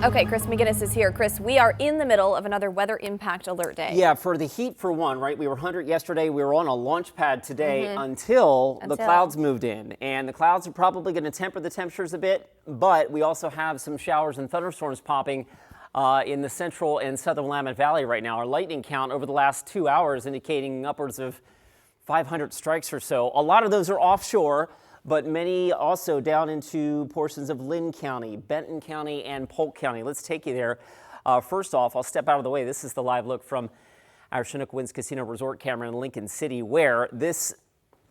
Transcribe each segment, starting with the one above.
Okay, Chris McGinnis is here. Chris, we are in the middle of another weather impact alert day. Yeah, for the heat for one, right? We were 100 yesterday. We were on a launch pad today until the clouds moved in. And the clouds are probably going to temper the temperatures a bit, but we also have some showers and thunderstorms popping in the central and southern Willamette Valley right now. Our lightning count over the last 2 hours indicating upwards of 500 strikes or so. A lot of those are offshore, but many also down into portions of Lynn County, Benton County, and Polk County. Let's take you there. First off, I'll step out of the way. This is the live look from our Chinook Winds Casino Resort camera in Lincoln City, where this,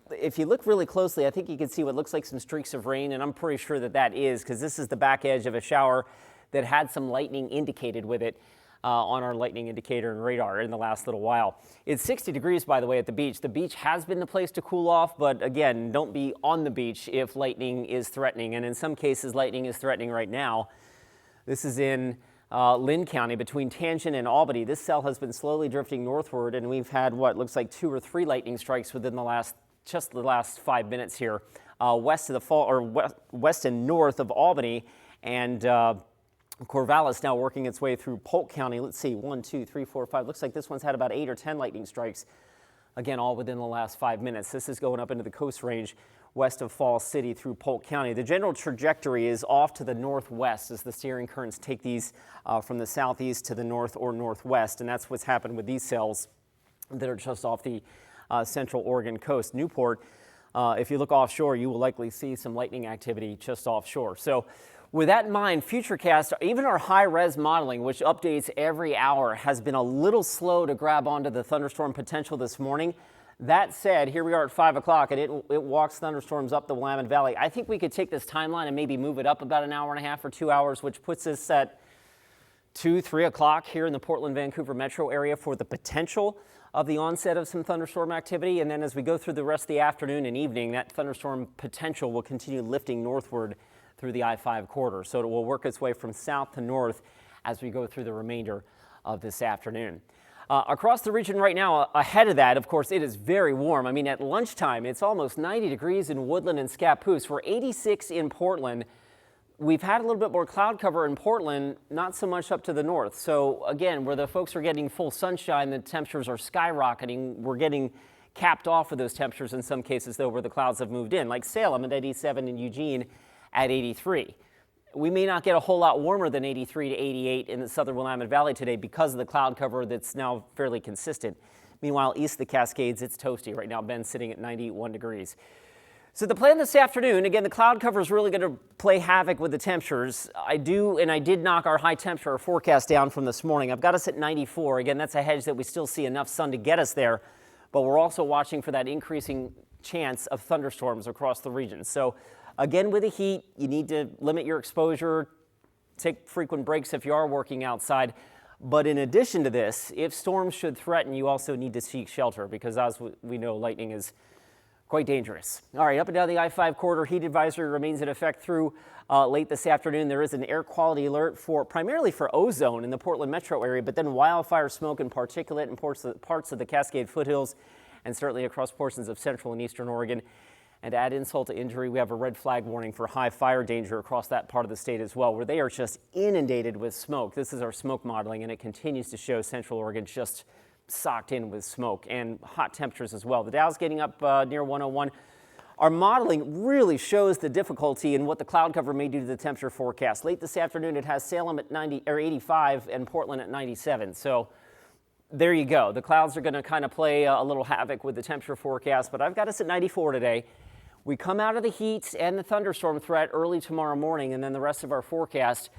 if you look really closely, I think you can see what looks like some streaks of rain, and I'm pretty sure that that is, because this is the back edge of a shower that had some lightning indicated with it. On our lightning indicator and radar in the last little while. It's 60 degrees, by the way, at the beach. The beach has been the place to cool off, but again, don't be on the beach if lightning is threatening. And in some cases, lightning is threatening right now. This is in Lynn County between Tangent and Albany. This cell has been slowly drifting northward, and we've had what looks like 2 or 3 lightning strikes within the last 5 minutes here, west of the fall, or west and north of Albany, and Corvallis now working its way through Polk County. Let's see, 1, 2, 3, 4, 5. Looks like this one's had about 8 or 10 lightning strikes. Again, all within the last 5 minutes. This is going up into the Coast Range west of Falls City through Polk County. The general trajectory is off to the northwest as the steering currents take these from the southeast to the north or northwest. And that's what's happened with these cells that are just off the central Oregon coast. Newport, if you look offshore, you will likely see some lightning activity just offshore. So with that in mind, Futurecast, even our high-res modeling, which updates every hour, has been a little slow to grab onto the thunderstorm potential this morning. That said, here we are at 5 o'clock, and it walks thunderstorms up the Willamette Valley. I think we could take this timeline and maybe move it up about an hour and a half or 2 hours, which puts us at 2, 3 o'clock here in the Portland-Vancouver metro area for the potential of the onset of some thunderstorm activity. And then as we go through the rest of the afternoon and evening, that thunderstorm potential will continue lifting northward through the I-5 corridor. So it will work its way from south to north as we go through the remainder of this afternoon. Across the region right now, ahead of that, of course, it is very warm. I mean, at lunchtime, it's almost 90 degrees in Woodland and Scappoose. We're 86 in Portland. We've had a little bit more cloud cover in Portland, not so much up to the north. So again, where the folks are getting full sunshine, the temperatures are skyrocketing. We're getting capped off with those temperatures in some cases, though, where the clouds have moved in, like Salem at 87 and Eugene at 83. We may not get a whole lot warmer than 83 to 88 in the southern Willamette Valley today because of the cloud cover that's now fairly consistent. Meanwhile, east of the Cascades, it's toasty right now. Ben's sitting at 91 degrees. So the plan this afternoon, again, the cloud cover is really going to play havoc with the temperatures. I did knock our high temperature forecast down from this morning. I've got us at 94. Again, that's a hedge that we still see enough sun to get us there, but we're also watching for that increasing chance of thunderstorms across the region. So again, with the heat, you need to limit your exposure, take frequent breaks if you are working outside. But in addition to this, if storms should threaten, you also need to seek shelter because as we know, lightning is quite dangerous. All right, up and down the I-5 corridor, heat advisory remains in effect through late this afternoon. There is an air quality alert primarily for ozone in the Portland metro area, but then wildfire smoke and particulate in parts of the Cascade foothills and certainly across portions of central and eastern Oregon. And to add insult to injury, we have a red flag warning for high fire danger across that part of the state as well, where they are just inundated with smoke. This is our smoke modeling, and it continues to show central Oregon just socked in with smoke and hot temperatures as well. The Dow's getting up near 101. Our modeling really shows the difficulty in what the cloud cover may do to the temperature forecast. Late this afternoon, it has Salem at 85 and Portland at 97. So there you go. The clouds are going to kind of play a little havoc with the temperature forecast, but I've got us at 94 today. We come out of the heat and the thunderstorm threat early tomorrow morning, and then the rest of our forecast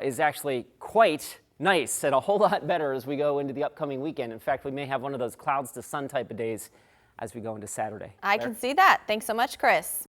is actually quite nice and a whole lot better as we go into the upcoming weekend. In fact, we may have one of those clouds to sun type of days as we go into Saturday. I can see that. Thanks so much, Chris.